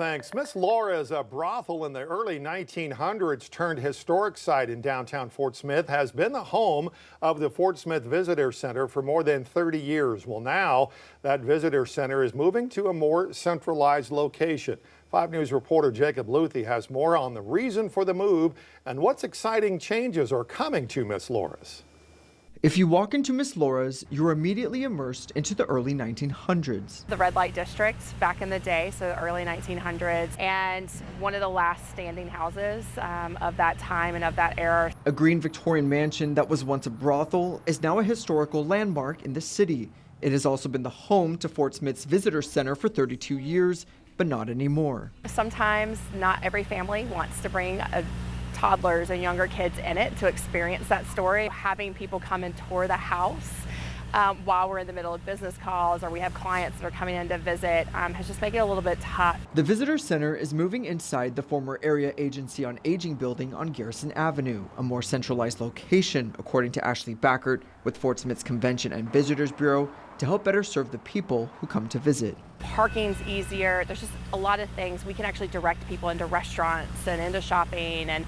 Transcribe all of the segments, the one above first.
Thanks. Miss Laura's brothel in the early 1900s turned historic site in downtown Fort Smith has been the home of the Fort Smith Visitor Center for more than 30 years. Well, now that visitor center is moving to a more centralized location. 5 News reporter Jacob Luthi has more on the reason for the move and what's exciting changes are coming to Miss Laura's. If you walk into Miss Laura's, you're immediately immersed into the early 1900s. The red light district back in the day, so the early 1900s, and one of the last standing houses of that time and of that era. A green Victorian mansion that was once a brothel is now a historical landmark in the city. It has also been the home to Fort Smith's Visitor Center for 32 years, but not anymore. Sometimes not every family wants to bring toddlers and younger kids in it to experience that story. Having people come and tour the house while we're in the middle of business calls or we have clients that are coming in to visit has just made it a little bit tough. The Visitor Center is moving inside the former Area Agency on Aging building on Garrison Avenue, a more centralized location, according to Ashley Backert with Fort Smith's Convention and Visitors Bureau, to help better serve the people who come to visit. Parking's easier. There's just a lot of things. We can actually direct people into restaurants and into shopping and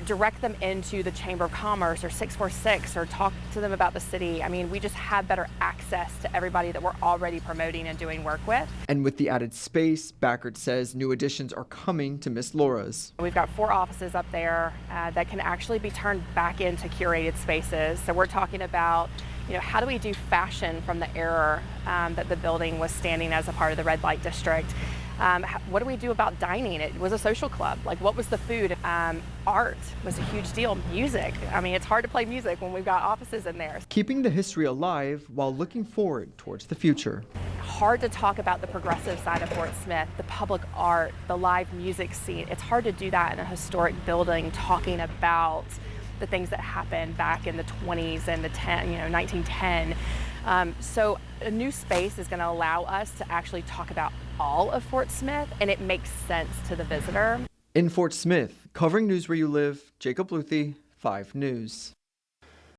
direct them into the Chamber of Commerce or 646 or talk to them about the city. I mean, we just have better access to everybody that we're already promoting and doing work with. And with the added space, Backert says new additions are coming to Miss Laura's. We've got 4 offices up there that can actually be turned back into curated spaces. So we're talking about how do we do fashion from the era that the building was standing as a part of the red light district? What do we do about dining? It was a social club. Like, what was the food? Art was a huge deal. Music. I mean, it's hard to play music when we've got offices in there. Keeping the history alive while looking forward towards the future. Hard to talk about the progressive side of Fort Smith, the public art, the live music scene. It's hard to do that in a historic building, talking about the things that happened back in the 20s and the 1910. So a new space is going to allow us to actually talk about all of Fort Smith, and it makes sense to the visitor. In Fort Smith, covering news where you live, Jacob Luthi, 5 News.